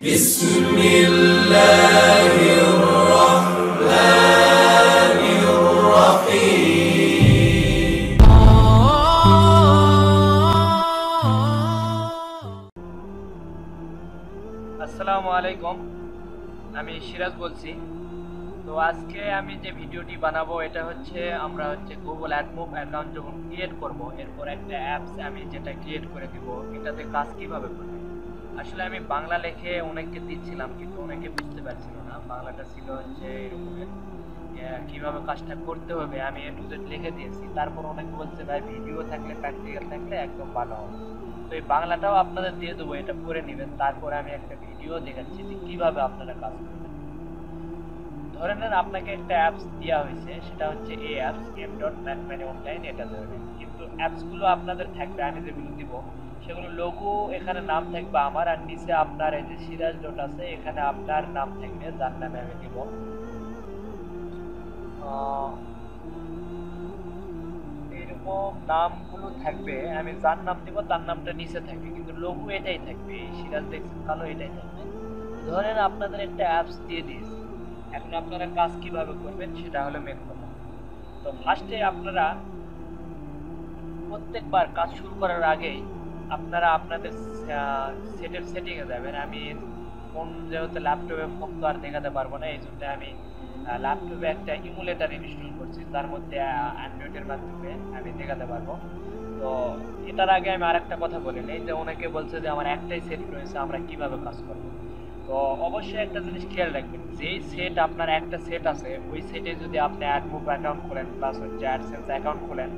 بسم الله الرحمن الرحيم আসসালামু আলাইকুম, আমি সিরাজ বলছি। তো আজকে আমি যে ভিডিওটি বানাবো এটা হচ্ছে আমরা গুগল অ্যাডমোব অ্যাকাউন্ট যখন ক্রিয়েট করব, এরপর একটা অ্যাপস আমি যেটা ক্রিয়েট করে দিব, এটাতে কাজ কিভাবে করবে। আসলে আমি বাংলা লিখে অনেককে দিচ্ছিলাম, কিন্তু অনেকে বুঝতে পারছিল না। বাংলাটা ছিল হচ্ছে এরকমের, কিভাবে কাজটা করতে হবে আমি এ টু জেড লিখে দিয়েছি। তারপর অনেকে বলছে ভাই ভিডিও থাকলে, প্র্যাকটিক্যাল থাকলে একদম ভালো হবে। তো এই বাংলাটাও আপনাদের দিয়ে দেবো, এটা করে নেবেন। তারপরে আমি একটা ভিডিও দেখাচ্ছি যে কিভাবে আপনারা কাজ করবেন। ধরে নেন আপনাকে একটা অ্যাপস দেওয়া হয়েছে, সেটা হচ্ছে এই অ্যাপস m.mac মানে অনলাইন, এটা ধরনের। কিন্তু অ্যাপসগুলো আপনাদের থাকবে, আমি যেগুলো দিব সেগুলো লোগো, এখানে নাম থাকবে আমার, আর নিচে আপনার এই যে সিরাজ ডট আছে, এখানে আপনার নাম থাকবে, যার নামে আমি দিব। এরকম নামগুলো থাকবে, আমি যার নাম দিব তার নামটা নিচে থাকবে, কিন্তু লোগো এটাই থাকবে, এই সিরাজ দেখছেন কালো, এটাই থাকবে। ধরেন আপনাদের একটা অ্যাপস দিয়ে দিয়েছি, এখন আপনারা কাজ কিভাবে করবেন সেটা হলো মেন কথা। তো ফার্স্টে আপনারা প্রত্যেকবার কাজ শুরু করার আগেই আপনারা আপনাদের সেটের সেটিংয়ে যাবেন। আমি ফোন, যেহেতু ল্যাপটপে ফোন তো আর দেখাতে পারবো না, এই জন্য আমি ল্যাপটপে একটা ইমুলেটার ইনস্টল করছি, তার মধ্যে অ্যান্ড্রয়েডের মাধ্যমে আমি দেখাতে পারবো। তো এটার আগে আমি আরেকটা কথা বলে নিই, যে অনেকে বলছে যে আমার একটাই সেট রয়েছে, আমরা কিভাবে কাজ করবো। তো অবশ্যই একটা জিনিস খেয়াল রাখবেন, যেই সেট আপনার একটা সেট আছে, ওই সেটে যদি আপনি অ্যাডমোব অ্যাকাউন্ট খোলেন প্লাস হচ্ছে অ্যাডসেন্স অ্যাকাউন্ট খোলেন,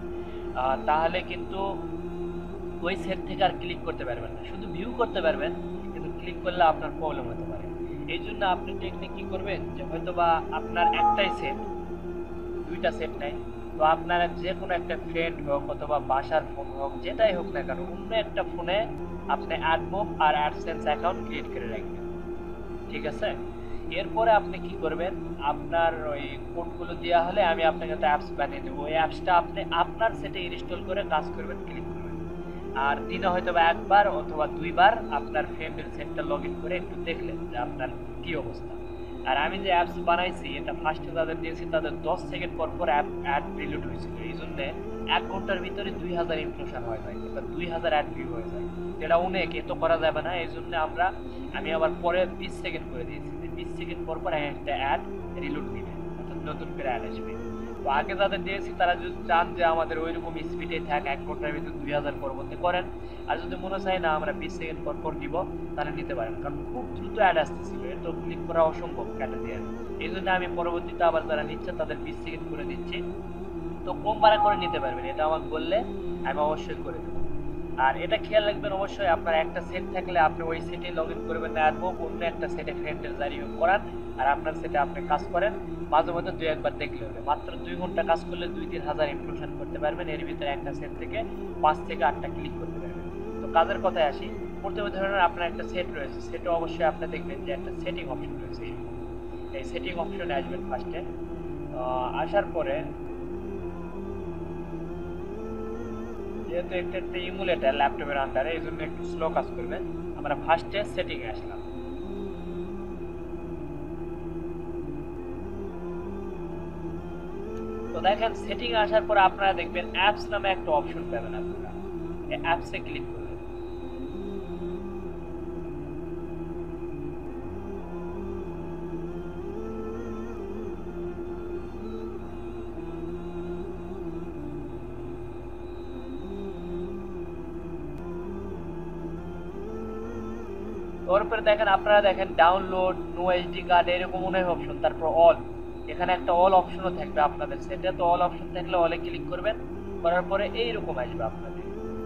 তাহলে কিন্তু ওই সেট থেকে আর ক্লিক করতে পারবেন না, শুধু ভিউ করতে পারবেন, কিন্তু ক্লিক করলে আপনার প্রবলেম হতে পারে। এই জন্য আপনি টেকনিক কি করবেন, যে হয়তো বা আপনার একটাই সেট, দুইটা সেট নাই, তো আপনার যে কোনো একটা ফ্রেন্ড হোক অথবা বাসার ফোন হোক, যেটাই হোক না কেন, অন্য একটা ফোনে আপনি অ্যাডমোব আর অ্যাডসেন্স অ্যাকাউন্ট ক্রিয়েট করে রাখবেন, ঠিক আছে। এরপরে আপনি কি করবেন, আপনার ওই কোডগুলো দেওয়া হলে আমি আপনাকে একটা অ্যাপস বানিয়ে দেবো, ওই অ্যাপসটা আপনি আপনার সেটে ইনস্টল করে কাজ করবেন, ক্লিক করবেন। আর দিনে হয়তো বা একবার অথবা দুইবার আপনার ফ্রেন্ডের সেটটা লগ ইন করে একটু দেখলেন যে আপনার কি অবস্থা। আর আমি যে অ্যাপস বানাইছি, এটা ফার্স্টে তাদের দিয়েছি, তাদের 10 সেকেন্ড পর পর অ্যাড রিলোড হয়েছিল, এই জন্যে 1 ঘন্টার ভিতরে 2000 ইমপ্রেশন হয়ে যায়, বা 2000 অ্যাড ভিউ হয়ে যায়, যেটা অনেক, এত করা যাবে না। এই জন্য আমি আবার পরে 20 সেকেন্ড করে দিয়েছি, যে 20 সেকেন্ড পর পর একটা অ্যাড রিলোড দিবে, অর্থাৎ নতুন করে অ্যাড আসবে। তো আগে যাদের দিয়েছি তারা যদি চান যে আমাদের ওই রকম স্পিডে থাক, 1 ঘন্টার ভিতরে 2000 পরবর্তী করেন। আর যদি মনে চায় না আমরা 20 সেকেন্ড পর পর দিব, তাহলে নিতে পারেন, কারণ খুব দ্রুত অ্যাড আসতেছিল, এত ক্লিক করা অসম্ভব কাটা দিয়ে। এই জন্য আমি পরবর্তীতে আবার যারা নিচ্ছে তাদের 20 সেকেন্ড করে দিচ্ছি। তো কম ভাড়া করে নিতে পারবেন, এটা আমাকে বললে আমি অবশ্যই করে দেবো। আর এটা খেয়াল রাখবেন, অবশ্যই আপনার একটা সেট থাকলে আপনি ওই সেটে লগ ইন করবেন না, অ্যাডমোব অন্য একটা সেটে ফ্রেন্ডের জারিও করান, আর আপনার সেটে আপনি কাজ করেন। মাঝে মধ্যে 2-1 বার দেখলে হবে, মাত্র 2 ঘন্টা কাজ করলে 2-3 হাজার ইমপ্রেশন করতে পারবেন, এর ভিতরে একটা সেট থেকে 5 থেকে 8টা ক্লিক করতে পারবেন। তো কাজের কথায় আসি, প্রথমে ধরনের আপনার একটা সেট রয়েছে, সেটা অবশ্যই আপনি দেখবেন যে একটা সেটিং অপশন রয়েছে, এই সেটিং অপশনে আসবেন ফার্স্টে। আসার পরে যেহেতু একটা ইমুলেটার ল্যাপটপের আন্ডারে, এই জন্য একটু স্লো কাজ করবে। আমরা ফার্স্টে সেটিংয়ে আসলাম। তো দেখেন সেটিং আসার পর আপনারা দেখবেন অ্যাপস নামে একটা অপশন পাবেন, আপনারা এই অ্যাপসে ক্লিক করবেন। তারপরে দেখেন, আপনারা দেখেন ডাউনলোড, নো এইচডি কার্ড, এরকম অনেক অপশন, তারপর অল, এখানে একটা অল অপশনও থাকবে আপনাদের সেটে। তো অল অপশন থাকলে অলে ক্লিক করবেন, করার পরে এইরকম আসবে আপনাদের।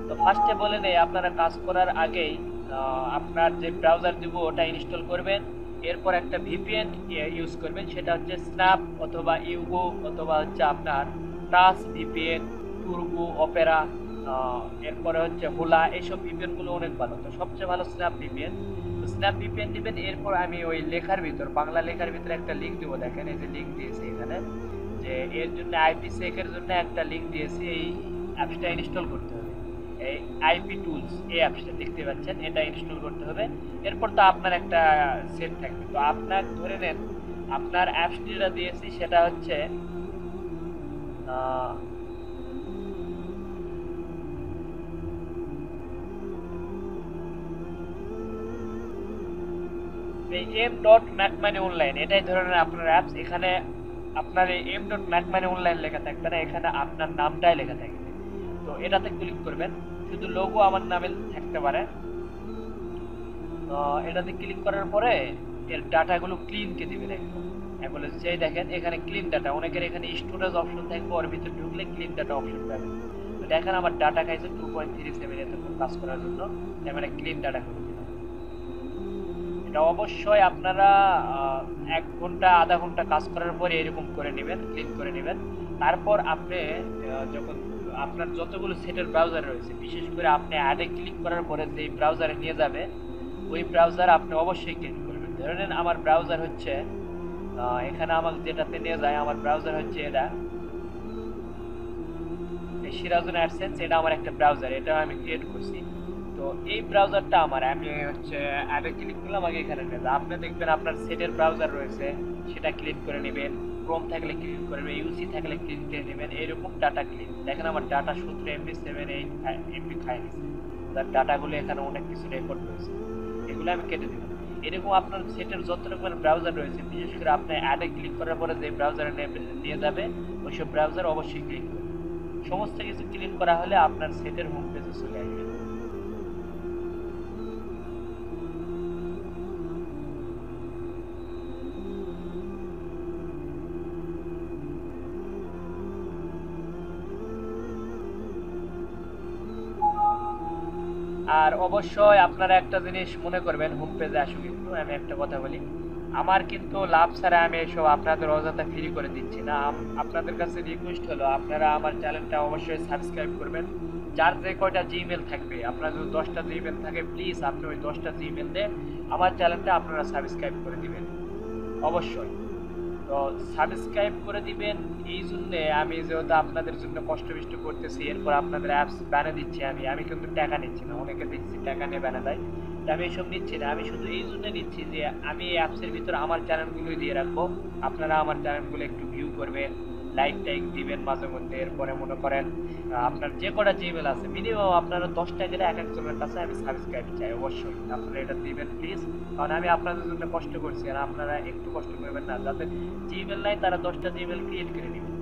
তো ফার্স্টে বলে নেই, আপনারা কাজ করার আগেই আপনার যে ব্রাউজার দিব ওটা ইনস্টল করবেন। এরপর একটা ভিপিএন ইউজ করবেন, সেটা হচ্ছে স্ন্যাপ অথবা ইউগো অথবা হচ্ছে আপনার টাচ ভিপিএন, টুরবো, অপেরা, এরপরে হচ্ছে হোলা, এইসব ভিপিএনগুলো অনেক ভালো। তো সবচেয়ে ভালো স্ন্যাপ ভিপিএন। তো স্ন্যাপ ভিপিএন দিবেন। এরপর আমি ওই লেখার ভিতর, বাংলা লেখার ভিতরে একটা লিঙ্ক দিব, দেখেন এই যে লিঙ্ক দিয়েছি এখানে, যে এর জন্য আইপি সেকের জন্য একটা লিঙ্ক দিয়েছি, এই অ্যাপসটা ইনস্টল করতে হবে। এই আইপি টুলস এই অ্যাপসটা দেখতে পাচ্ছেন, এটা ইনস্টল করতে হবে। এরপর তো আপনার একটা সেট থাকবে। তো আপনার ধরে নেন আপনার অ্যাপস যেটা দিয়েছি সেটা হচ্ছে এই m.macmoney অনলাইন, এটাই ধরনের আপনার অ্যাপস। এখানে আপনার এই m.macmoney অনলাইন লেখা থাকবে না, এখানে আপনার নামটাই লেখা থাকবে। তো এটাতে ক্লিক করবেন, শুধু লোগো আমার নামে থাকতে পারে। তো এটাতে ক্লিক করার পরে এর ডাটাগুলো ক্লিন কে দিবেন একদম। বলে সেই দেখেন এখানে ক্লিন ডাটা, অনেকের এখানে স্টোরেজ অপশন থাকবে, ওর ভিতরে ঢুকলে ক্লিন ডাটা অপশন পাবেন। তো দেখেন আমার ডাটা খাইছে 2.37 এত কাজ করার জন্য, মানে ক্লিন ডাটা করে দিলাম। এটা অবশ্যই আপনারা 1 ঘন্টা আধা ঘন্টা কাজ করার পরে এরকম করে নেবেন, ক্লিন করে নেবেন। তারপর আপনি যখন আপনার যতগুলো সেটের ব্রাউজার রয়েছে, বিশেষ করে আপনি অ্যাডে ক্লিক করার পরে যেই ব্রাউজারে নিয়ে যাবে ওই ব্রাউজার আপনি অবশ্যই ক্লিক করবেন। ধরে নেন আমার ব্রাউজার হচ্ছে এখানে আমাকে যেটাতে নিয়ে যায়, আমার ব্রাউজার হচ্ছে এটা সিরাজুল অ্যাডসেন্স, এটা আমার একটা ব্রাউজার, এটা আমি ক্রিয়েট করছি। তো এই ব্রাউজারটা আমার, আমি হচ্ছে অ্যাডে ক্লিক করলাম, আগে এখানে নিয়ে যায়। আপনি দেখবেন আপনার সেটের ব্রাউজার রয়েছে, সেটা ক্লিক করে নেবেন। ক্রোম থাকলে ক্লিক করবেন, ইউসি থাকলে ক্লিক করে নেবেন। এইরকম ডাটা ক্লিক, দেখেন আমার ডাটা 17 MB 7 MB খাই নিচ্ছে। তার ডাটাগুলো এখানে অনেক কিছু রেকর্ড রয়েছে, এগুলো আমি কেটে দেবো। এরকম আপনার সেটের যত রকমের ব্রাউজার রয়েছে, বিশেষ করে আপনি অ্যাডে ক্লিক করার পরে যে ব্রাউজারে নিয়ে যাবে ওইসব ব্রাউজার অবশ্যই ক্লিক করবেন। সমস্ত কিছু ক্লিক করা হলে আপনার সেটের হোম পেজে চলে আসবে। আর অবশ্যই আপনারা একটা জিনিস মনে করবেন, হোম পেজে আসুক একটু, আমি একটা কথা বলি, আমার কিন্তু লাভ ছাড়া আমি এসব আপনাদের অযথা ফ্রি করে দিচ্ছি না। আপনাদের কাছে রিকোয়েস্ট হলো আপনারা আমার চ্যানেলটা অবশ্যই সাবস্ক্রাইব করবেন। যার যে কয়টা জিমেল থাকবে, আপনার যদি 10টা জিমেল থাকে, প্লিজ আপনি ওই 10টা জিমেল দিয়ে আমার চ্যানেলটা আপনারা সাবস্ক্রাইব করে দিবেন অবশ্যই। তো সাবস্ক্রাইব করে দিবেন এই জন্যে, আমি যেহেতু আপনাদের জন্য কষ্ট বিষ্ট করতেছি, এরপর আপনাদের অ্যাপস বানিয়ে দিচ্ছি। আমি কিন্তু টাকা নিচ্ছি না, অনেকে দেখছি টাকা নিয়ে বানিয়ে দেয়, আমি এসব নিচ্ছি না। আমি শুধু এই জন্য নিচ্ছি যে আমি এই অ্যাপসের ভিতরে আমার চ্যানেলগুলোই দিয়ে রাখবো, আপনারা আমার চ্যানেলগুলো একটু ভিউ করবেন, লাইক টাইক দিবেন মাঝে মধ্যে। এরপরে মনে করেন আপনার যে কটা জিমেল আছে মিনিমাম আপনারা 10টা করে এক একজনের কাছে আমি সাবস্ক্রাইব চাই, অবশ্যই আপনারা এটা দিবেন প্লিজ। কারণ আমি আপনাদের জন্য কষ্ট করছি, আর আপনারা একটু কষ্ট করবেন না, যাতে জিমেল নাই তারা 10টা জিমেল ক্রিয়েট করে নেবেন।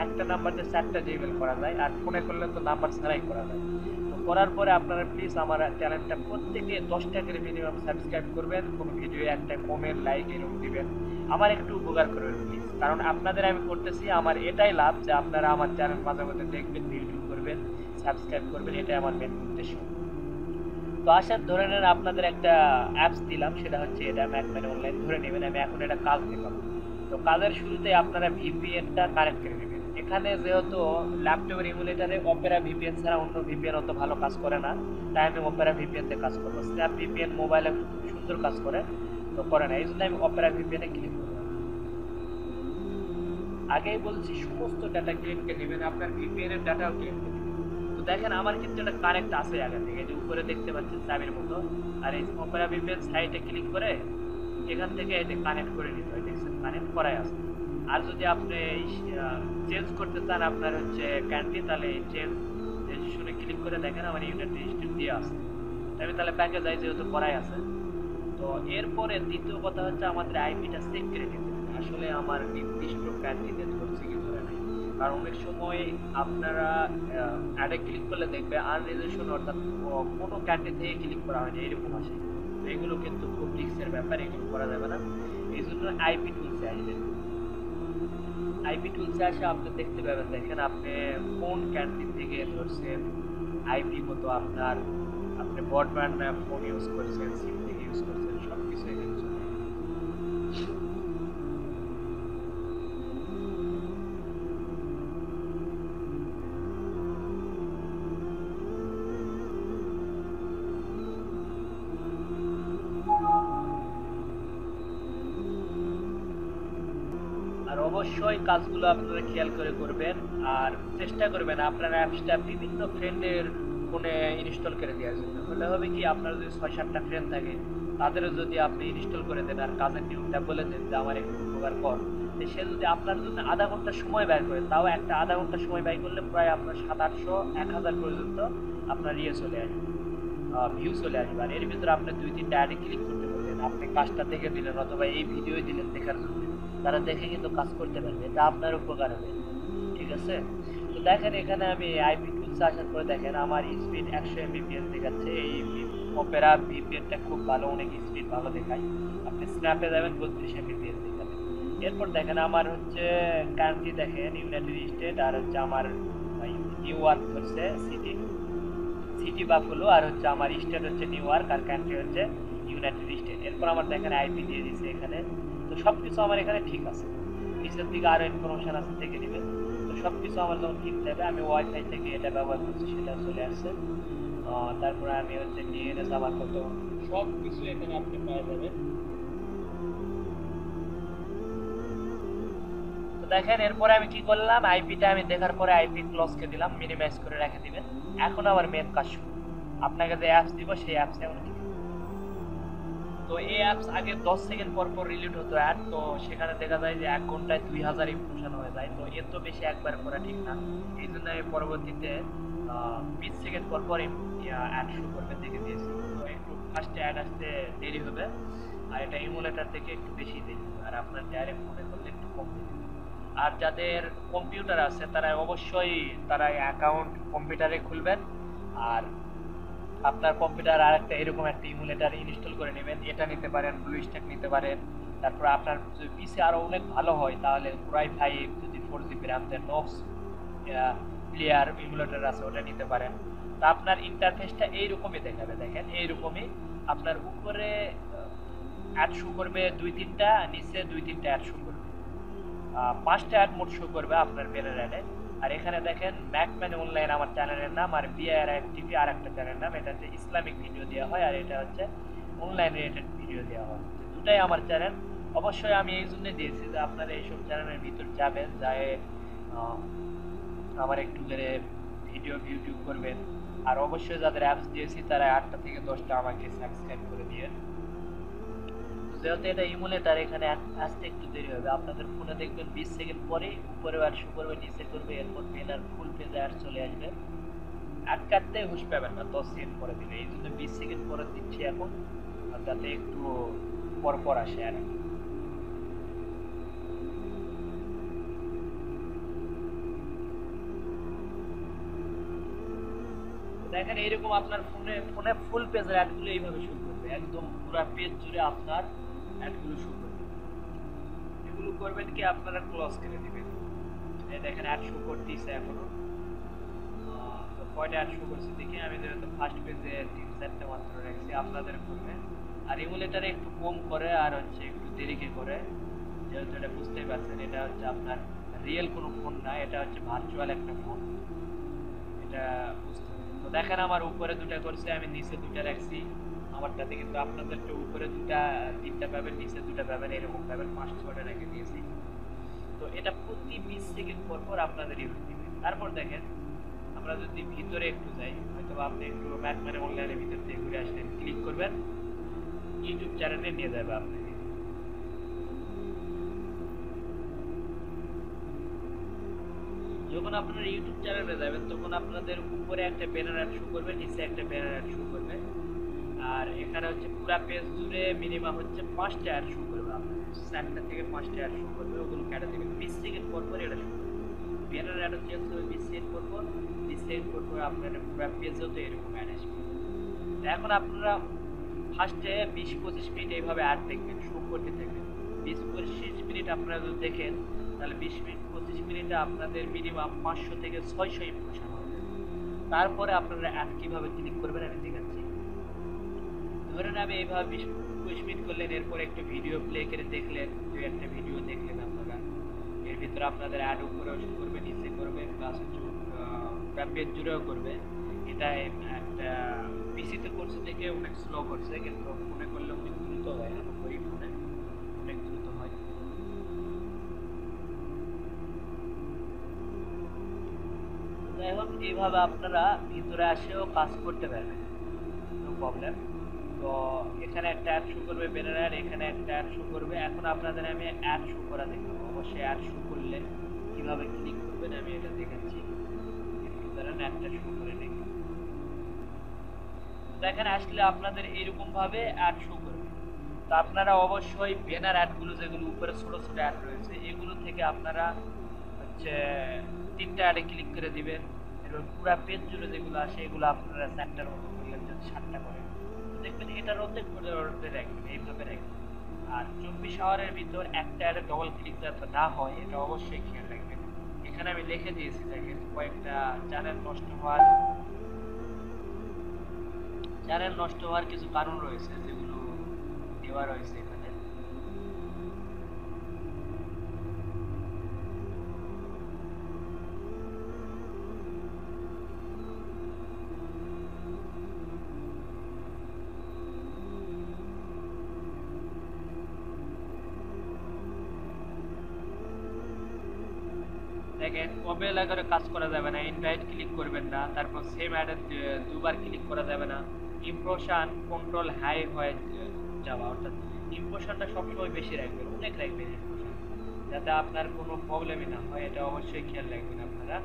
একটা নাম্বার দিয়ে 4টা জিমেল করা যায়, আর ফোনে করলে তো নাম্বার ছাড়াই করা যায়। তো করার পরে আপনারা প্লিজ আমার চ্যানেলটা প্রত্যেকে 10টা করে মিনিমাম সাবস্ক্রাইব করবেন, কোনো ভিডিও একটা কমেন্ট লাইক এরকম দিবেন, আমার একটু উপকার করবেন প্লিজ। কারণ আপনাদের আমি করতেছি, আমার এটাই লাভ যে আপনারা আমার চ্যানেল মাঝে মধ্যে দেখবেন, ভিডিও করবেন, সাবস্ক্রাইব করবেন, এটাই আমার মেন উদ্দেশ্য। তো আসার ধরে নেন আপনাদের একটা অ্যাপস দিলাম, সেটা হচ্ছে এটা ম্যাকম্যানি অনলাইন। ধরে নেবেন আমি এখন এটা কাজ দেখাবো। তো কাজের শুরুতে আপনারা ভিপিএনটা কানেক্ট করে নেবেন। এখানে যেহেতু ল্যাপটপের ইমুলেটারে অপেরা ভিপিএন ছাড়া অন্য ভিপিএন অত ভালো কাজ করে না, তাই আমি অপেরা ভিপিএন তে কাজ করবো। স্ন্যাপ ভিপিএন মোবাইলে সুন্দর কাজ করে, তো করে না, এই জন্য আমি অপেরা ভিপিএনে ক্লিক করবো। আগেই বলছি সমস্ত ডাটা ক্লিন করে নেবেন, আপনার ভিপিএন এর ডাটাও ক্লিন করে নেবেন। তো দেখেন আমার কিন্তু এটা কানেক্ট আছে আগে থেকে, যে উপরে দেখতে পাচ্ছেন চাবির মতো। আর এই অপেরা ভিপিএন সাইটে ক্লিক করে এখান থেকে এটা কানেক্ট করে নিতে হয়, দেখছেন কানেক্ট করাই আছে। আর যদি আপনি চেঞ্জ করতে চান আপনার হচ্ছে ক্যান্টি, তাহলে চেঞ্জ রেজিস্ট্রেশনে ক্লিক করে দেখেন আমার ইউনিট রেজিস্ট্রেশন দিয়ে আছে। আমি তাহলে ব্যাকে যাই, যেহেতু করাই আছে। তো এরপরে দ্বিতীয় কথা হচ্ছে আমাদের আইপিটা সেট করে নিতে হবে। আসলে আমার নির্দিষ্ট ক্যান্টিতে ধরছে কি ধরে নাই, কারণ অনেক সময় আপনারা অ্যাডে ক্লিক করলে দেখবে আনরেজিস্ট্রেশন, অর্থাৎ কোনো ক্যান্টি থেকে ক্লিক করা হয়নি এরকম আসে। তো এগুলো কিন্তু খুব রিস্কের ব্যাপার, এগুলো করা যাবে না। এই জন্য আইপি টুলসে আসবেন। আইপি টুলসে আসে আপনি দেখতে পাবেন, দেখেন আপনি কোন ক্যান্টিন থেকে ধরছেন, আইপি কত আপনার, আপনি ব্রডব্যান্ড ফোন ইউজ করছেন, সিম থেকে ইউজ করছেন, সব কিছু এখানে চলে আসবে। আর অবশ্যই কাজগুলো আপনারা খেয়াল করে করবেন, আর চেষ্টা করবেন আপনার অ্যাপসটা বিভিন্ন ফ্রেন্ডের ফোনে ইনস্টল করে দেওয়ার জন্য। হলে হবে কি, আপনার যদি ৬-৭টা ফ্রেন্ড থাকে, তাদেরও যদি আপনি ইনস্টল করে দেন আর কাজের নিয়মটা বলে দেন যে আমার একটু উপকার কর, তো সে যদি আপনার জন্য আধা ঘন্টা সময় ব্যয় করে, তাও একটা আধা ঘন্টা সময় ব্যয় করলে প্রায় আপনার ৭00-৮০০ পর্যন্ত আপনার ইয়ে চলে আসবে, ভিউ চলে আসবে। আর এর ভিতরে আপনি ২-৩টা অ্যাডে ক্লিক করতে পারবেন, আপনি কাজটা দেখে দিলেন অথবা এই ভিডিও দিলেন দেখার জন্য, তারা দেখে কিন্তু কাজ করতে পারবে, এটা আপনার উপকার হবে। ঠিক আছে? তো দেখেন এখানে আমি আইপি টুলস আসার পরে দেখেন আমার স্পিড ১০০ এমবিপিএস দেখাচ্ছে। এই অপেরা ভিপিএনটা খুব ভালো, অনেক স্পিড ভালো দেখায়। আপনি স্ন্যাপে যাবেন ৩২ এমবিপিএস দেখাবে। এরপর দেখেন আমার হচ্ছে কান্ট্রি দেখেন ইউনাইটেড স্টেট, আর হচ্ছে আমার নিউ ইয়র্ক হচ্ছে সিটি বাফলো, আর হচ্ছে আমার স্টেট হচ্ছে নিউ ইয়র্ক, আর কান্ট্রি হচ্ছে ইউনাইটেড স্টেট। এরপর আমার দেখেন আইপি দিয়ে দিচ্ছে এখানে। তো সব কিছু আমার এখানে ঠিক আছে। নিচের দিকে আরও ইনফরমেশন আছে, দেখে নেবেন। তো সব কিছু আমার যখন ঠিক থাকবে, আমি ওয়াইফাই থেকে এটা ব্যবহার করছি, সেটা চলে আসছে। তারপরে আমি হচ্ছে ডিএনএস আমার কত সব কিছু এখানে আপনি পেয়ে যাবেন। তো দেখেন এরপরে আমি কি করলাম, আইপিটা আমি দেখার পরে আইপি ক্লোজকে দিলাম, মিনিমাইজ করে রেখে দিবেন। এখন আমার মেন কাজ শুরু। আপনাকে যে অ্যাপস দিব সেই অ্যাপসে এখন কি, তো এই অ্যাপস আগে 10 সেকেন্ড পর পর রিলোড হতো অ্যাড, তো সেখানে দেখা যায় যে 1 ঘন্টায় 2000 ইমপ্রেশন হয়ে যায়। তো এর তো বেশি একবার করা ঠিক না, এই জন্য আমি পরবর্তীতে 20 সেকেন্ড পর পর অ্যাড শুরু করবে দেখে দিয়েছি। তো একটু ফার্স্টে অ্যাড আসতে দেরি হবে, আর এটা ইমুলেটার থেকে একটু বেশি দেরি হবে, আর আপনার ডাইরেক্ট ফোনে করলে একটু কম দেরি হবে। আর যাদের কম্পিউটার আছে তারা অবশ্যই তারা অ্যাকাউন্ট কম্পিউটারে খুলবেন, আর আপনার কম্পিউটার আর একটা এরকম একটা ইমুলেটার ইনস্টল করে নেবেন। এটা নিতে পারেন, ব্লুস্ট্যাক নিতে পারেন। তারপর আপনার যদি পিসি আরও অনেক ভালো হয় তাহলে কোরাই 5 যদি 4GB র্যাম দেন, নক্স প্লেয়ার ইমুলেটার আছে ওটা নিতে পারেন। তা আপনার ইন্টারফেসটা এইরকমই দেখাবে, দেখেন এইরকমই। আপনার উপরে অ্যাড শো করবে 2-3টা, নিচে 2-3টা অ্যাড শো করবে, 5টা অ্যাড মোট শো করবে আপনার বেলের অ্যাডে। আর এখানে দেখেন ম্যাকম্যান অনলাইন আমার চ্যানেলের নাম, আর বিআর টিভি আর একটা চ্যানেলের নাম। এটা হচ্ছে ইসলামিক ভিডিও দেওয়া হয়, আর এটা হচ্ছে অনলাইন রিলেটেড ভিডিও দেওয়া হয়। দুটাই আমার চ্যানেল। অবশ্যই আমি এই জন্য দিয়েছি যে আপনারা এইসব চ্যানেলের ভিতর যাবেন, যায় আমার একটু করে ভিডিও করবেন। আর অবশ্যই যাদের অ্যাপস দিয়েছি তারা 8টা থেকে 10টা আমাকে সাবস্ক্রাইব করে দিয়ে। যেহেতু এটা ইমুলেটার, এখানে আসতে একটু দেরি হবে। আপনাদের ফোনে দেখবেন 20 সেকেন্ড পরে উপরে অ্যাড শো করবে, নিচে করবে, এরপর পেনার ফুল পেজে অ্যাড চলে আসবে। আটকাতে হুশ পাবেন না 10 সেকেন্ড পরে দিলে, এই জন্য 20 সেকেন্ড পরে দিচ্ছি এখন, যাতে একটু পর পর আসে। আর দেখেন এইরকম আপনার ফোনে ফুল পেজের অ্যাডগুলো এইভাবে শুরু করবে, একদম পুরো পেজ জুড়ে আপনার অ্যাডগুলো শুরু করবে। এগুলো করবেন কি, আপনারা ক্লোজ করে দিবেন। এই দেখেন অ্যাড শো করতেছে এখনো। তো কয়টা অ্যাড শো করছে দেখি, আমি যেহেতু ফার্স্ট পেজে 3-4টা মাত্র রাখছি, আপনাদের করবে। আর ইমুলেটারে একটু কম করে, আর হচ্ছে একটু দেরিকে করে, যেহেতু এটা বুঝতেই পারছেন এটা হচ্ছে আপনার রিয়েল কোনো ফোন না, এটা হচ্ছে ভার্চুয়াল একটা ফোন, এটা বুঝতে হবে। তো দেখেন আমার উপরে 2টা করছে, আমি নিচে 2টা রাখছি আমারটাতে, কিন্তু আপনাদেরটা উপরে 2-3টা পাবেন, নিচে 2টা পাবেন, এরকম পাবেন 5-6টা রেখে দিয়েছি। তো এটা প্রতি 20 সেকেন্ড পর পর আপনাদের রিভিউ দিবে। তারপর দেখেন আমরা যদি ভিতরে একটু যাই, হয়তো আপনি একটু ম্যাকম্যান অনলাইনের ভিতর থেকে ঘুরে আসলেন, ক্লিক করবেন, ইউটিউব চ্যানেলে নিয়ে যাবে আপনাকে। যখন আপনারা ইউটিউব চ্যানেলে যাবেন তখন আপনাদের উপরে একটা ব্যানার অ্যাড শো করবে, নিচে একটা ব্যানার অ্যাড শো করবে, আর এখানে হচ্ছে পুরো পেজ জুড়ে মিনিমাম হচ্ছে 5টা অ্যাড শো করবে। আপনাদের 4টা থেকে 5টা অ্যাড শো করবে, ওগুলো কেটে দেবেন 20 সেকেন্ড পর পর এটা শো করবে। ব্যানার অ্যাড হচ্ছে 20 সেকেন্ড পর পর, 20 সেকেন্ড পর পর আপনার পুরো পেজেও তো এরকম অ্যাড আসবে। এখন আপনারা ফার্স্টে 20-25 মিনিট এইভাবে অ্যাড দেখবেন, শো করতে থাকবেন। 20-25 মিনিট আপনারা যদি দেখেন তাহলে 20-25 মিনিটে আপনাদের মিনিমাম 500 থেকে 600 ইমপ্রেশন হবে। তারপরে আপনারা অ্যাড কিভাবে ক্লিক করবেন আমি দেখাচ্ছি। ধরেন আমি এইভাবে 20-25 মিনিট করলেন, এরপর একটু ভিডিও প্লে করে দেখলেন, 2-1টা ভিডিও দেখলেন আপনারা, এর ভিতরে আপনাদের অ্যাড উপরেও শো করবে, নিচে করবে, প্লাস হচ্ছে পেজ জুড়েও করবে। এটা একটা পিসিতে করছে দেখে অনেক স্লো করছে, কিন্তু ফোনে করলে অনেক দ্রুত হয়, ওই ফোনে অনেক দ্রুত হয়। যাই হোক এইভাবে আপনারা ভিতরে আসেও কাজ করতে পারবেন, নো প্রবলেম। তো এখানে একটা অ্যাড শো করবে ব্যানার, এখানে একটা অ্যাড শো করবে। এখন আপনাদের আমি অ্যাড শো করা দেখাবো। অবশ্যই অ্যাড শো করলে কিভাবে ক্লিক করবেন আমি এটা দেখাচ্ছি। ধরেন একটা শো করে দেখি, দেখেন আসলে আপনাদের এইরকম ভাবে অ্যাড শো করবে। তো আপনারা অবশ্যই ব্যানার অ্যাডগুলো যেগুলো উপরে ছোট ছোট অ্যাড রয়েছে এগুলো থেকে আপনারা হচ্ছে 3টা অ্যাডে ক্লিক করে দিবেন। এবার পুরো পেজ জুড়ে যেগুলো আসে এগুলো আপনারা 4টার মতো করলেন, যদি 7টা করেন দেখবেন এটার অর্ধেক করে রাখবেন, এইভাবে রাখবেন। আর 24 আওয়ারের ভিতর একটা অ্যাডে ডবল ক্লিক যাতে না হয় এটা অবশ্যই খেয়াল রাখবেন। এখানে আমি লিখে দিয়েছি দেখেন কয়েকটা চ্যানেল নষ্ট হওয়ার কিছু কারণ রয়েছে যেগুলো দেওয়া রয়েছে এখানে। দেখেন অবহেলা করে কাজ করা যাবে না, ইনভাইট ক্লিক করবেন না, তারপর সেম অ্যাডে দুবার ক্লিক করা যাবে না, ইমপ্রেশন কন্ট্রোল হাই হয়ে যাওয়া, অর্থাৎ ইমপ্রেশনটা সবসময় বেশি রাখবেন, অনেক রাখবেন ইমপ্রেশন, যাতে আপনার কোনো প্রবলেমই না হয়, এটা অবশ্যই খেয়াল রাখবেন আপনারা।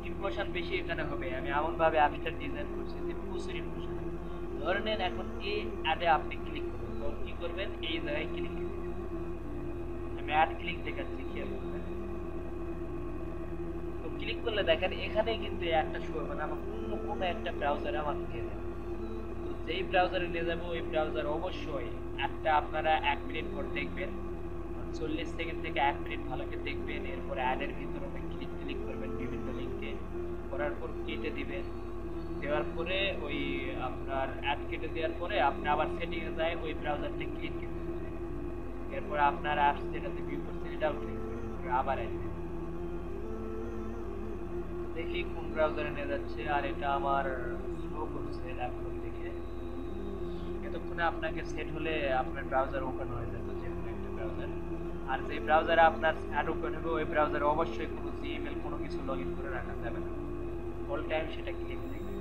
ইমপ্রেশন বেশি এখানে হবে, আমি এমনভাবে অ্যাপসটা ডিজাইন করছি যে প্রচুর ইমপ্রেশন। ধরে নেন এখন এই অ্যাডে আপনি ক্লিক করবেন, তো কি করবেন এই জায়গায় ক্লিক করবেন। আমি অ্যাড ক্লিক দেখাচ্ছি, খেয়াল করবেন। তো ক্লিক করলে দেখেন এখানে কিন্তু একটা শো হবে না, আমার কোনো একটা ব্রাউজারে আমার নিয়ে যাবে। তো যেই ব্রাউজারে নিয়ে যাবো ওই ব্রাউজার অবশ্যই একটা আপনারা 1 মিনিট পর দেখবেন, 40 সেকেন্ড থেকে 1 মিনিট ভালো করে দেখবেন। এরপরে অ্যাডের ভিতরে ক্লিক করবেন বিভিন্ন লিঙ্কে, করার পর কেটে দিবেন। দেওয়ার পরে ওই আপনার অ্যাড কেটে দেওয়ার পরে আপনি আবার সেটিংয়ে যায় ওই ব্রাউজারটা ক্লিক করবেন। এরপর আপনার অ্যাপস যেটাতে ভিউ করছেন এটাও ক্লিক করবেন, আবার আসবেন। দেখি কোন ব্রাউজারে নিয়ে যাচ্ছে, আর এটা আমার স্লো করছে ল্যাপটপ দেখে। এতক্ষণে আপনাকে সেট হলে আপনার ব্রাউজার ওপেন হয়ে যেত, যে কোনো একটা ব্রাউজার। আর যে ব্রাউজারে আপনার অ্যাড ওপেন হবে ওই ব্রাউজারে অবশ্যই কোনো জিমেল কোনো কিছু লগ ইন করে রাখা যাবে না, অল টাইম সেটা ক্লিক থাকবে,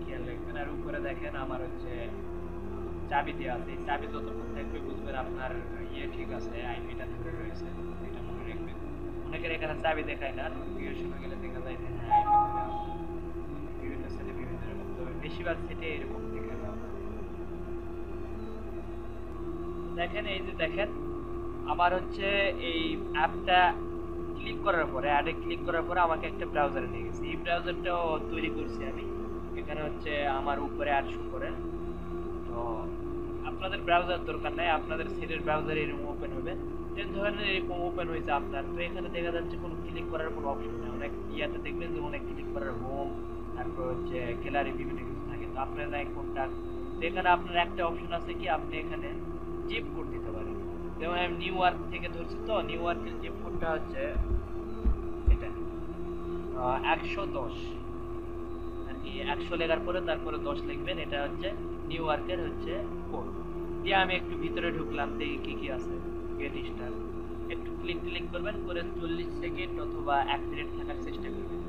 খেয়াল রাখবেন। আর উপরে দেখেন আমার হচ্ছে চাবি দেওয়া আছে, চাবি যতক্ষণ থাকবে বুঝবেন আপনার ঠিক আছে, আইপিটা ধরে রয়েছে, এটা মনে রাখবেন। অনেকের এখানে চাবি দেখায় না, নোটিফিকেশনে গেলে দেখা যায় যে হ্যাঁ আইপি ধরে আছে, বিভিন্ন সেটে বিভিন্ন রকম, তবে বেশিরভাগ সেটে এরকম দেখা যায়। দেখেন এই যে দেখেন আমার হচ্ছে এই অ্যাপটা ক্লিক করার পরে, অ্যাডে ক্লিক করার পরে আমাকে একটা ব্রাউজারে নিয়ে গেছে। এই ব্রাউজারটাও তৈরি করছি আমি, এখানে হচ্ছে আমার উপরে অ্যাড শো করে। তো আপনাদের ব্রাউজার দরকার নাই, আপনাদের সেটের ব্রাউজারে এরকম ওপেন হবে, যে ধরনের এরকম ওপেন হয়েছে আপনার। তো এখানে দেখা যাচ্ছে কোনো ক্লিক করার কোনো অপশন নেই, অনেক ইয়াতে দেখবেন যে অনেক ক্লিক করার হোম, তারপর হচ্ছে গ্যালারি বিভিন্ন কিছু থাকে। তো আপনার নাই কোনটা, এখানে আপনার একটা অপশন আছে কি আপনি এখানে জিপ কোড দিতে পারেন। যেমন আমি নিউ ইয়র্ক থেকে ধরছি, তো নিউ ইয়র্কের জিপ কোডটা হচ্ছে এটা 110 আর কি, 100 লেখার পরে তারপরে 10 লিখবেন, এটা হচ্ছে নিউ ইয়র্কের হচ্ছে কোড দিয়ে আমি একটু ভিতরে ঢুকলাম, দেখি কি কি আছে। গেট স্টার্ট একটু ক্লিক করবেন, করে 40 সেকেন্ড অথবা 1 মিনিট থাকার চেষ্টা করবেন।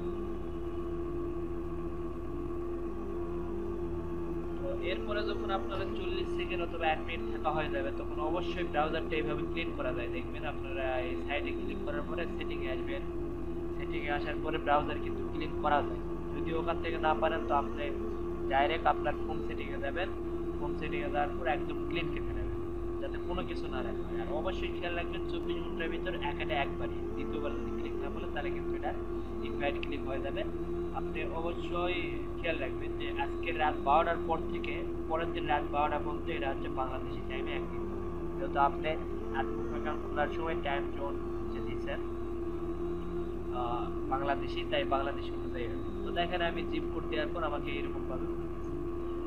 তো এরপরে যখন আপনারা 40 সেকেন্ড অথবা 1 মিনিট থাকা হয়ে যাবে তখন অবশ্যই ব্রাউজারটা এইভাবে ক্লিন করা যায়। দেখবেন আপনারা এই সাইডে ক্লিক করার পরে সেটিংয়ে আসবেন, সেটিংয়ে আসার পরে ব্রাউজার কিন্তু ক্লিন করা যায়। যদি ওখান থেকে না পারেন তো আপনি ডাইরেক্ট আপনার ফোন সেটিংয়ে যাবেন, ফোন সেটিংয়ে যাওয়ার পর একদম ক্লিন কেটে নেবেন, যাতে কোনো কিছু না রাখা হয়। আর অবশ্যই খেয়াল রাখবেন 24 ঘন্টার ভিতর একবারই, দ্বিতীয়বার যদি ক্লিক না বলে তাহলে কিন্তু এটা ইনভাইট ক্লিক হয়ে যাবে। আপনি অবশ্যই খেয়াল রাখবেন যে আজকে রাত 12টার পর থেকে পরের দিন রাত 12টা বলতে এটা হচ্ছে বাংলাদেশি টাইমে অ্যাক্টিভ, যেহেতু আপনি অ্যাকাউন্ট খোলার সময় টাইম জোন যে দিচ্ছেন বাংলাদেশি, তাই বাংলাদেশি অনুযায়ী। তো দেখেন আমি জিপ কোড দেওয়ার পর আমাকে এরকম ভাবে,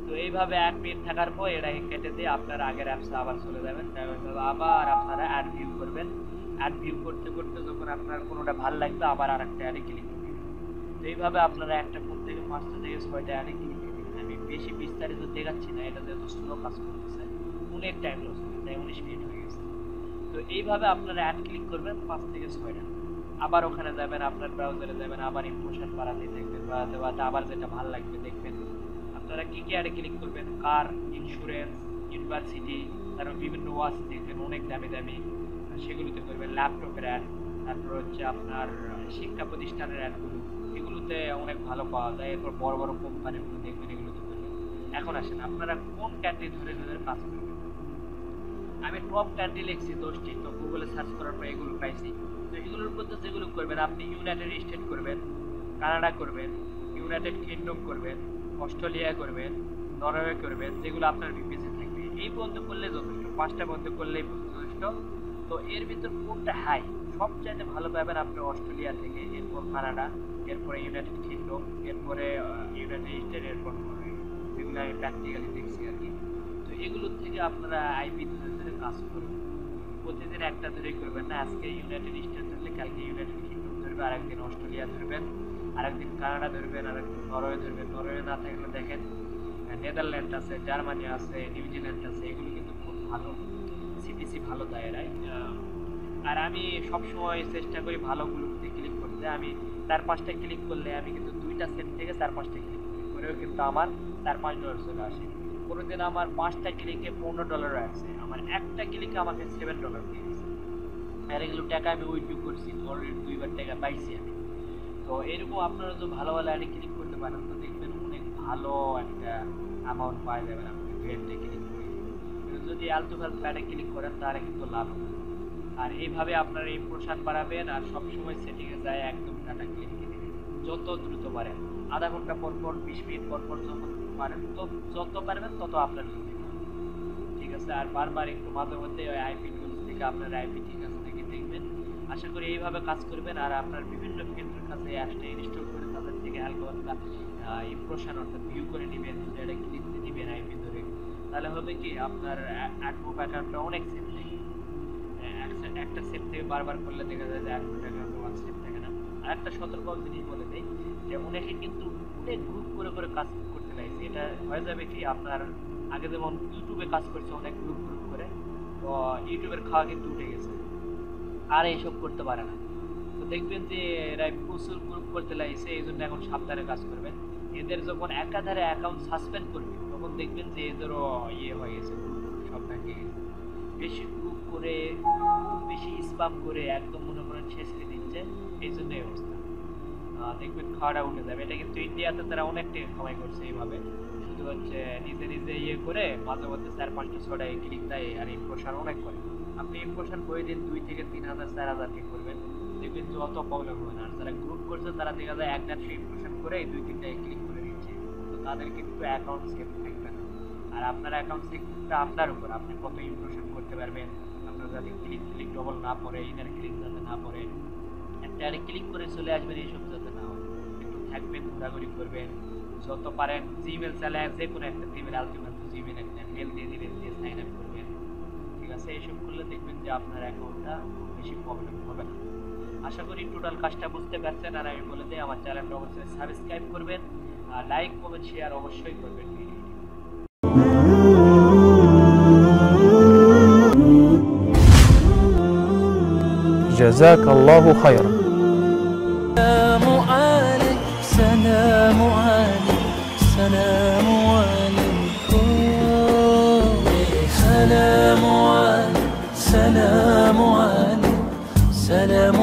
তো এইভাবে 1 মিনিট থাকার পর এটা কেটে দিয়ে আপনার আগের অ্যাপসে আবার চলে যাবেন, আবার আপনারা অ্যাড ভিউ করবেন। অ্যাড ভিউ করতে করতে যখন আপনার কোনোটা ভালো লাগবে আবার আরেকটা অ্যাডে ক্লিক করবেন। তো এইভাবে আপনারা একটা ফোন থেকে 5টা থেকে 6টা অ্যাডে ক্লিক করবেন। আমি বেশি বিস্তারিত দেখাচ্ছি না, এটা যেহেতু স্লো কাজ করতেছে অনেক টাইম লস হবে, তাই 19 মিনিট হয়ে গেছে। তো এইভাবে আপনারা অ্যাড ক্লিক করবেন 5 থেকে 6টা। আবার ওখানে যাবেন, আপনার ব্রাউজারে যাবেন, আবার ইমপ্রেশন বাড়াতে দেখবেন, বাড়াতে আবার যেটা ভালো লাগবে দেখবেন। আপনারা কি কি অ্যাডে ক্লিক করবেন? কার, ইন্স্যুরেন্স, ইউনিভার্সিটি, তারপর বিভিন্ন ওয়াচ দেখবেন অনেক দামি দামি, সেগুলোতে করবেন। ল্যাপটপের অ্যাড, তারপর হচ্ছে আপনার শিক্ষা প্রতিষ্ঠানের অ্যাডগুলো, এগুলোতে অনেক ভালো পাওয়া যায়। এরপর বড় বড় কোম্পানিগুলো দেখবেন, এগুলোতে করবেন। এখন আসেন আপনারা কোন কান্ট্রি ধরে ধরে কাজ করবেন। আমি টপ কান্ট্রি লিখছি 10টি, তো গুগলে সার্চ করার পর এগুলো পাইছি। তো এগুলোর মধ্যে যেগুলো করবেন, আপনি ইউনাইটেড স্টেট করবেন, কানাডা করবেন, ইউনাইটেড কিংডম করবেন, অস্ট্রেলিয়া করবেন, নরওয়ে করবেন, যেগুলো আপনার বিপিসি থাকবে। এই পর্যন্ত করলে যথেষ্ট, 5টা পর্যন্ত করলেই যথেষ্ট। তো এর ভিতর কোনটা হাই সবচাইতে ভালো পাবেন আপনি? অস্ট্রেলিয়া থেকে, এরপর কানাডা, এরপরে ইউনাইটেড কিংডম, এরপরে ইউনাইটেড স্টেট, এরপর নরওয়ে। যেগুলো আমি প্র্যাকটিক্যালি দেখছি আর কি। তো এগুলোর থেকে আপনারা আইপি ধরে ধরে কাজ করবেন। প্রতিদিন একটা ধরেই করবেন না। আজকে ইউনাইটেড স্টেট ধরলে কালকে ইউনাইটেড কিংডম ধরবে, আরেকদিন অস্ট্রেলিয়া ধরবেন, আরেকদিন কানাডা ধরবেন, আরেকদিন নরওয়ে ধরবেন। নরওয়ে না থাকলে দেখেন নেদারল্যান্ড আছে, জার্মানি আছে, নিউজিল্যান্ড আছে, এগুলো কিন্তু খুব ভালো সিটিসি ভালো দেয় এরাই। আর আমি সবসময় চেষ্টা করি ভালোগুলোতে ক্লিক করতে। আমি 4-5টা ক্লিক করলে আমি কিন্তু 2টা সেট থেকে 4-5টা ক্লিক করেও কিন্তু আমার $4-5 চলে আসে। কোনোদিন আমার 5টা ক্লিকে $15 আসছে, আমার একটা ক্লিকে আমাকে $7 দিয়ে দিচ্ছে। আর এগুলো টাকা আমি উইথড্র করছি, অলরেডি 2বার টাকা পাইছি আমি। তো এরকম আপনারা যদি ভালো ভালো অ্যাডে ক্লিক করতে পারেন, তো দেখবেন অনেক ভালো একটা অ্যামাউন্ট পাওয়া যাবেন আপনি 2 ক্লিক করে। কিন্তু যদি আলতু ফালতু অ্যাডে ক্লিক করেন তাহলে কিন্তু লাভ হবে। আর এইভাবে আপনারা ইমপ্রেশন বাড়াবেন। আর সবসময় সেটিংয়ে যায় একদম ডাটা ক্লিক করে দেবেন যত দ্রুত পারেন। আধা ঘন্টা পর পর, 20 মিনিট পর পর যখন পারেন, তো যত পারবেন তত আপনার জন্য, ঠিক আছে? আর বারবার একটু মাঝে মধ্যে ওই আইপি টুলস থেকে আপনার আইপি ঠিক আছে দেখে দেখবেন। আশা করি এইভাবে কাজ করবেন। আর আপনার বিভিন্ন ফ্রেন্ডের কাছে অ্যাপসটা ইনস্টল করে তাদের থেকে হালকা হালকা ইমপ্রেশন অর্থাৎ ভিউ করে নেবেন, এটা ক্লিক দিয়ে দিবেন আইপি ধরে। তাহলে হবে কি আপনার অ্যাডমোব অ্যাকাউন্টটা অনেক সেফ থাকে। একটা সেফ থেকে বারবার করলে দেখা যায় যে অ্যাডমোব অ্যাকাউন্ট সেফ থাকে না। আর একটা সতর্ক জিনিস বলে দেয় যে অনেকে কিন্তু অনেক গ্রুপ করে করে কাজ করতে লাগছে। এটা হয়ে যাবে কি আপনার আগে যেমন ইউটিউবে কাজ করছে অনেক গ্রুপ গ্রুপ করে, তো ইউটিউবের খাওয়া কিন্তু উঠে গেছে, আর এইসব করতে পারে না। তো দেখবেন যে এরা প্রচুর গ্রুপ করতে লাগছে, এই জন্য এখন সাবধানে কাজ করবেন। এদের যখন একাধারে অ্যাকাউন্ট সাসপেন্ড করবে তখন দেখবেন যে এদেরও ইয়ে হয়ে গেছে, সব ভেঙে গেছে। বেশি গ্রুপ করে, বেশি স্পাম করে একদম মনে করেন শেষ করে দিচ্ছে, এই জন্য এই অবস্থা। দেখবেন খাওয়াটা উঠে যাবে। এটা কিন্তু ইন্ডিয়াতে তারা অনেক টাকা কামাই করছে এইভাবে, শুধু হচ্ছে নিজে নিজে ইয়ে করে মাঝে মধ্যে 4-5টা ক্লিক দেয় আর ইমপ্রেশন অনেক করে। আপনি ইমপ্রেশন প্রতিদিন 2 থেকে 3,000 4,000 কে করবেন, দেখবেন যে অত প্রবলেম হবে না। আর যারা গ্রুপ করছে তারা দেখা যায় 1-1 ইমপ্রেশন করে 2-3টায় ক্লিক করে দিচ্ছে, তো তাদের কিন্তু অ্যাকাউন্ট সেফ থাকবে না। আর আপনার অ্যাকাউন্ট সেফটা আপনার উপর, আপনি কত ইমপ্রেশন করতে পারবেন, আপনার যাতে ক্লিক ক্লিক ডবল না পড়ে, ইনার ক্লিক যাতে না পড়ে, একটা ক্লিক করে চলে আসবেন, এইসব যাতে না হয়। একটু থাকবেন, ঘোরাঘুরি করবেন, যত পারেন জিমেল চালায়, যে কোনো একটা জিমেল, আলটিমেট জিমেল একটা মেল দিয়ে দিবেন, দিয়ে সাইন আপ করবেন, ঠিক আছে? এইসব করলে দেখবেন যে আপনার অ্যাকাউন্টটা বেশি প্রবলেম হবে না। আশা করি টোটাল কাজটা বুঝতে পারছেন। আর আমি বলে দিই আমার চ্যানেলটা অবশ্যই সাবস্ক্রাইব করবেন, আর লাইক কমেন্ট শেয়ার অবশ্যই করবেন ভিডিওটি। جزاك الله خيرا. سلام عليك، سلام عليك، سلام عليكم. سلام عليك، سلام عليك، سلام